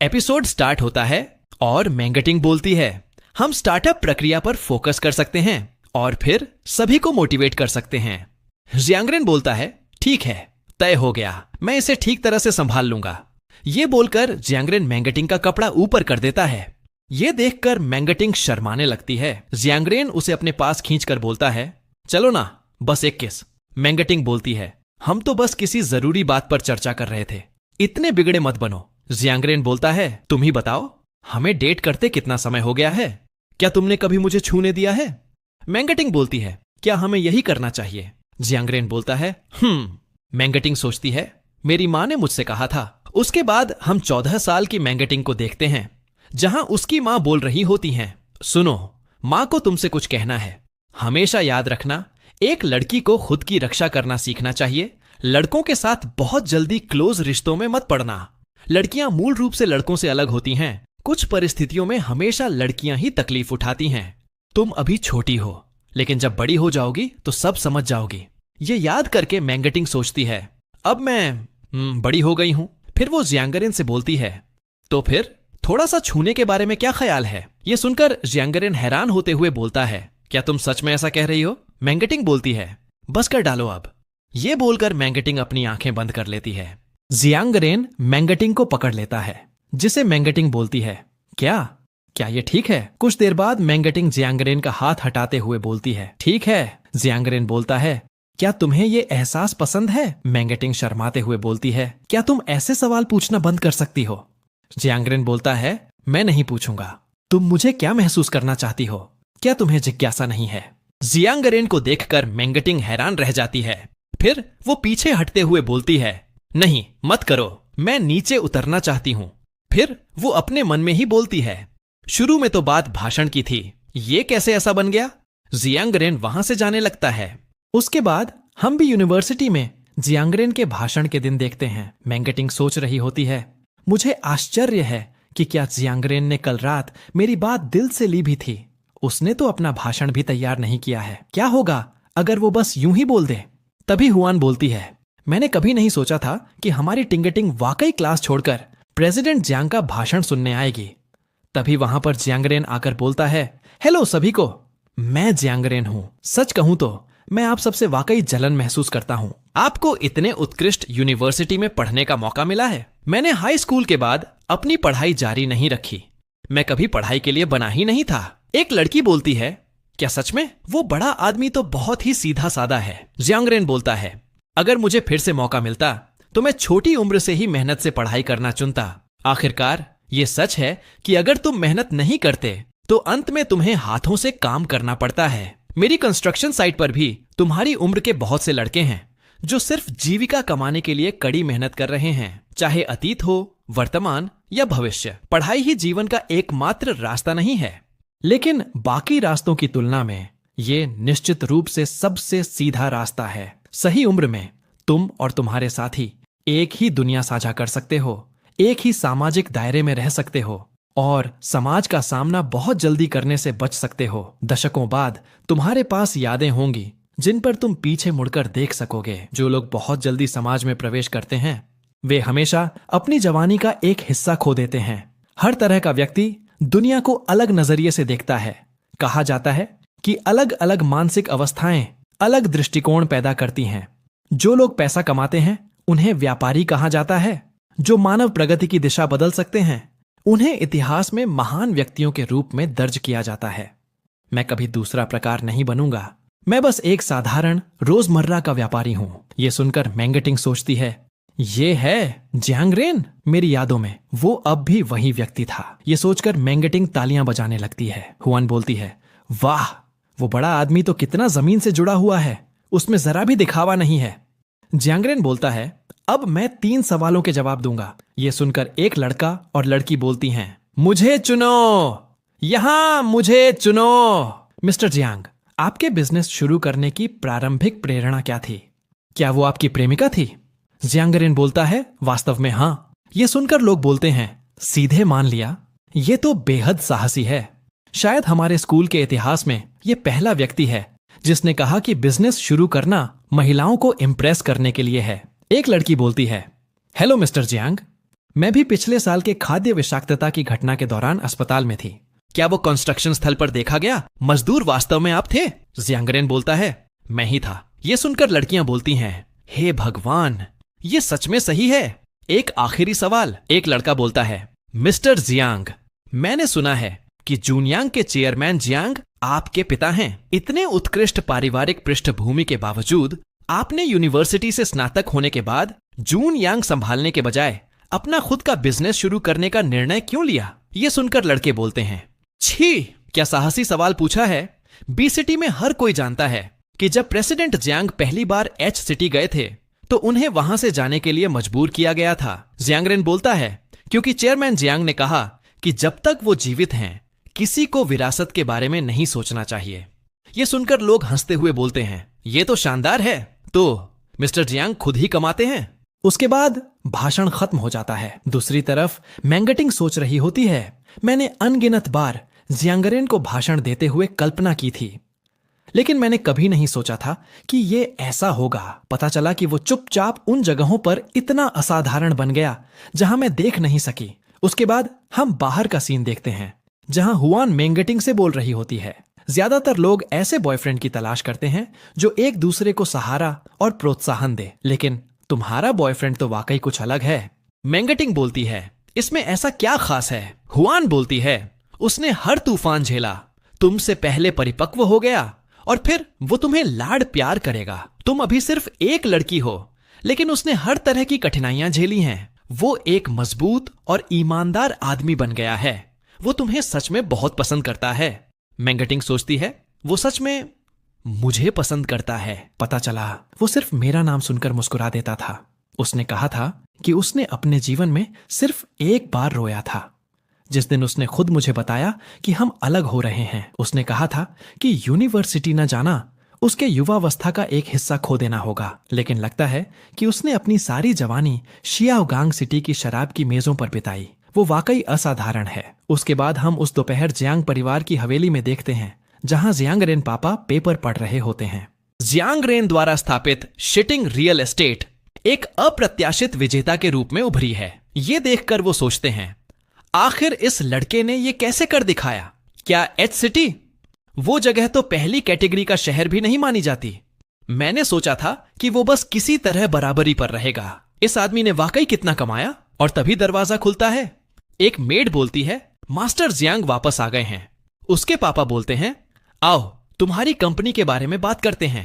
Episode start होता है और मैंगटिंग बोलती है, हम स्टार्टअप प्रक्रिया पर फोकस कर सकते हैं और फिर सभी को मोटिवेट कर सकते हैं। जियांगरेन बोलता है, ठीक है, तय हो गया, मैं इसे ठीक तरह से संभाल लूंगा। ये बोलकर जियांगरेन मैंगटिंग का कपड़ा ऊपर कर देता है। ये देखकर मैंगटिंग शर्माने लगती है। जियांगरेन उसे अपने पास खींचकर बोलता है, चलो ना, बस एक किस। मैंगटिंग बोलती है, हम तो बस किसी जरूरी बात पर चर्चा कर रहे थे, इतने बिगड़े मत बनो। जियांगरेन बोलता है, तुम ही बताओ, हमें डेट करते कितना समय हो गया है? क्या तुमने कभी मुझे छूने दिया है? मैंगटिंग बोलती है, क्या हमें यही करना चाहिए? जियांगरेन बोलता है, मैंगटिंग सोचती है, मेरी माँ ने मुझसे कहा था। उसके बाद हम 14 साल की मैंगटिंग को देखते हैं, जहां उसकी माँ बोल रही होती हैं, सुनो, माँ को तुमसे कुछ कहना है। हमेशा याद रखना, एक लड़की को खुद की रक्षा करना सीखना चाहिए। लड़कों के साथ बहुत जल्दी क्लोज रिश्तों में मत पड़ना। लड़कियां मूल रूप से लड़कों से अलग होती हैं। कुछ परिस्थितियों में हमेशा लड़कियां ही तकलीफ उठाती हैं। तुम अभी छोटी हो, लेकिन जब बड़ी हो जाओगी तो सब समझ जाओगी। ये याद करके मैंगटिंग सोचती है, अब मैं बड़ी हो गई हूं। फिर वो जियांगरेन से बोलती है, तो फिर थोड़ा सा छूने के बारे में क्या ख्याल है? ये सुनकर जियांगरेन हैरान होते हुए बोलता है, क्या तुम सच में ऐसा कह रही हो? मैंगटिंग बोलती है, बस कर डालो अब। ये बोलकर मैंगटिंग अपनी आंखें बंद कर लेती है। जियांगरेन मैंगटिंग को पकड़ लेता है, जिसे मैंगटिंग बोलती है, क्या ये ठीक है? कुछ देर बाद मैंगटिंग जियांगरेन का हाथ हटाते हुए बोलती है, ठीक है। जियांगरेन बोलता है, क्या तुम्हें ये एहसास पसंद है? मैंगटिंग शर्माते हुए बोलती है, क्या तुम ऐसे सवाल पूछना बंद कर सकती हो? जियांगरेन बोलता है, मैं नहीं पूछूंगा। तुम मुझे क्या महसूस करना चाहती हो? क्या तुम्हें जिज्ञासा नहीं है? जियांगरेन को देखकर मैंगटिंग हैरान रह जाती है। फिर वो पीछे हटते हुए बोलती है, नहीं, मत करो, मैं नीचे उतरना चाहती हूं। फिर वो अपने मन में ही बोलती है, शुरू में तो बात भाषण की थी, ये कैसे ऐसा बन गया? जियांगरेन वहां से जाने लगता है। उसके बाद हम भी यूनिवर्सिटी में जियांगरेन के भाषण के दिन देखते हैं। मैंगटिंग सोच रही होती है, मुझे आश्चर्य है कि क्या जियांगरेन ने कल रात मेरी बात दिल से ली भी थी। उसने तो अपना भाषण भी तैयार नहीं किया है। क्या होगा अगर वो बस यूं ही बोल दे? तभी हुआन बोलती है, मैंने कभी नहीं सोचा था कि हमारी टिंगटिंग वाकई क्लास छोड़कर प्रेसिडेंट जियांग का भाषण सुनने आएगी। तभी वहां पर जियांगरेन आकर बोलता है, हेलो सभी को, मैं जियांगरेन हूं। सच कहूं तो मैं आप सबसे वाकई जलन महसूस करता हूं। आपको इतने उत्कृष्ट यूनिवर्सिटी में पढ़ने का मौका मिला है। मैंने हाई स्कूल के बाद अपनी पढ़ाई जारी नहीं रखी। मैं कभी पढ़ाई के लिए बना ही नहीं था। एक लड़की बोलती है, क्या सच में? वो बड़ा आदमी तो बहुत ही सीधा साधा है। जियांगरेन बोलता है, अगर मुझे फिर से मौका मिलता तो मैं छोटी उम्र से ही मेहनत से पढ़ाई करना चुनता। आखिरकार ये सच है कि अगर तुम मेहनत नहीं करते तो अंत में तुम्हें हाथों से काम करना पड़ता है। मेरी कंस्ट्रक्शन साइट पर भी तुम्हारी उम्र के बहुत से लड़के हैं जो सिर्फ जीविका कमाने के लिए कड़ी मेहनत कर रहे हैं। चाहे अतीत हो, वर्तमान या भविष्य, पढ़ाई ही जीवन का एकमात्र रास्ता नहीं है। लेकिन बाकी रास्तों की तुलना में ये निश्चित रूप से सबसे सीधा रास्ता है। सही उम्र में तुम और तुम्हारे साथी एक ही दुनिया साझा कर सकते हो, एक ही सामाजिक दायरे में रह सकते हो और समाज का सामना बहुत जल्दी करने से बच सकते हो। दशकों बाद तुम्हारे पास यादें होंगी जिन पर तुम पीछे मुड़कर देख सकोगे। जो लोग बहुत जल्दी समाज में प्रवेश करते हैं वे हमेशा अपनी जवानी का एक हिस्सा खो देते हैं। हर तरह का व्यक्ति दुनिया को अलग नजरिए से देखता है। कहा जाता है कि अलग अलग मानसिक अवस्थाएं अलग दृष्टिकोण पैदा करती हैं। जो लोग पैसा कमाते हैं उन्हें व्यापारी कहा जाता है। जो मानव प्रगति की दिशा बदल सकते हैं उन्हें इतिहास में महान व्यक्तियों के रूप में दर्ज किया जाता है। मैं कभी दूसरा प्रकार नहीं बनूंगा। मैं बस एक साधारण रोजमर्रा का व्यापारी हूं। यह सुनकर मैंगटिंग सोचती है, ये है जियांगरेन। मेरी यादों में वो अब भी वही व्यक्ति था। ये सोचकर मैंगटिंग तालियां बजाने लगती है। हुआन बोलती है, वाह, वो बड़ा आदमी तो कितना जमीन से जुड़ा हुआ है, उसमें जरा भी दिखावा नहीं है। जियांगरेन बोलता है, अब मैं 3 सवालों के जवाब दूंगा। ये सुनकर एक लड़का और लड़की बोलती हैं, मुझे चुनो, यहां मुझे चुनो। मिस्टर जियांग, आपके बिजनेस शुरू करने की प्रारंभिक प्रेरणा क्या थी? क्या वो आपकी प्रेमिका थी? जियांगरेन बोलता है, वास्तव में हां। ये सुनकर लोग बोलते हैं, सीधे मान लिया, ये तो बेहद साहसी है। शायद हमारे स्कूल के इतिहास में ये पहला व्यक्ति है जिसने कहा कि बिजनेस शुरू करना महिलाओं को इम्प्रेस करने के लिए है। एक लड़की बोलती है, हेलो मिस्टर जियांग, मैं भी पिछले साल के खाद्य विषाक्तता की घटना के दौरान अस्पताल में थी। क्या वो कंस्ट्रक्शन स्थल पर देखा गया मजदूर वास्तव में आप थे? जियांगरेन बोलता है, मैं ही था। ये सुनकर लड़कियां बोलती हैं, हे भगवान, ये सच में सही है। एक आखिरी सवाल। एक लड़का बोलता है, मिस्टर जियांग, मैंने सुना है कि जूनयांग के चेयरमैन जियांग आपके पिता हैं। इतने उत्कृष्ट पारिवारिक पृष्ठभूमि के बावजूद आपने यूनिवर्सिटी से स्नातक होने के बाद जूनयांग संभालने के बजाय अपना खुद का बिजनेस शुरू करने का निर्णय क्यों लिया? ये सुनकर लड़के बोलते हैं, छी, क्या साहसी सवाल पूछा है। बी सिटी में हर कोई जानता है कि जब प्रेसिडेंट जियांग पहली बार एच सिटी गए थे तो उन्हें वहां से जाने के लिए मजबूर किया गया था। जियांगरेन बोलता है, क्योंकि चेयरमैन जियांग ने कहा कि जब तक वो जीवित हैं किसी को विरासत के बारे में नहीं सोचना चाहिए। ये सुनकर लोग हंसते हुए बोलते हैं, ये तो शानदार है। तो मिस्टर जियांग खुद ही कमाते हैं। उसके बाद भाषण खत्म हो जाता है। दूसरी तरफ मैंगटिंग सोच रही होती है, मैंने अनगिनत बार जियांगरेन को भाषण देते हुए कल्पना की थी, लेकिन मैंने कभी नहीं सोचा था कि ये ऐसा होगा। पता चला कि वो चुपचाप उन जगहों पर इतना असाधारण बन गया जहां मैं देख नहीं सकी। उसके बाद हम बाहर का सीन देखते हैं जहां हुआन मैंगटिंग से बोल रही होती है। ज्यादातर लोग ऐसे बॉयफ्रेंड की तलाश करते हैं जो एक दूसरे को सहारा और प्रोत्साहन दे, लेकिन तुम्हारा बॉयफ्रेंड तो वाकई कुछ अलग है। मैंगटिंग बोलती है, इसमें ऐसा क्या खास है? हुआन बोलती है, उसने हर तूफान झेला, तुमसे पहले परिपक्व हो गया और फिर वो तुम्हें लाड प्यार करेगा। तुम अभी सिर्फ एक लड़की हो, लेकिन उसने हर तरह की कठिनाइयां झेली हैं। वो एक मजबूत और ईमानदार आदमी बन गया है। वो तुम्हें सच में बहुत पसंद करता है। मैंगटिंग सोचती है, वो सच में मुझे पसंद करता है। पता चला वो सिर्फ मेरा नाम सुनकर मुस्कुरा देता था। उसने कहा था कि उसने अपने जीवन में सिर्फ एक बार रोया था, जिस दिन उसने खुद मुझे बताया कि हम अलग हो रहे हैं। उसने कहा था कि यूनिवर्सिटी न जाना उसके युवावस्था का एक हिस्सा खो देना होगा, लेकिन लगता है कि उसने अपनी सारी जवानी शियाओगांग सिटी की शराब की मेजों पर बिताई। वो वाकई असाधारण है। उसके बाद हम उस दोपहर जियांग परिवार की हवेली में देखते हैं जहां जियांगरेन पापा पेपर पढ़ रहे होते हैं। जियांगरेन द्वारा स्थापित शिटिंग रियल एस्टेट एक अप्रत्याशित विजेता के रूप में उभरी है। ये देखकर वो सोचते हैं, आखिर इस लड़के ने ये कैसे कर दिखाया? क्या एच सिटी वो जगह तो पहली कैटेगरी का शहर भी नहीं मानी जाती। मैंने सोचा था कि वो बस किसी तरह बराबरी पर रहेगा। इस आदमी ने वाकई कितना कमाया। और तभी दरवाजा खुलता है। एक मेड बोलती है, मास्टर जियांग वापस आ गए हैं। उसके पापा बोलते हैं, आओ तुम्हारी कंपनी के बारे में बात करते हैं।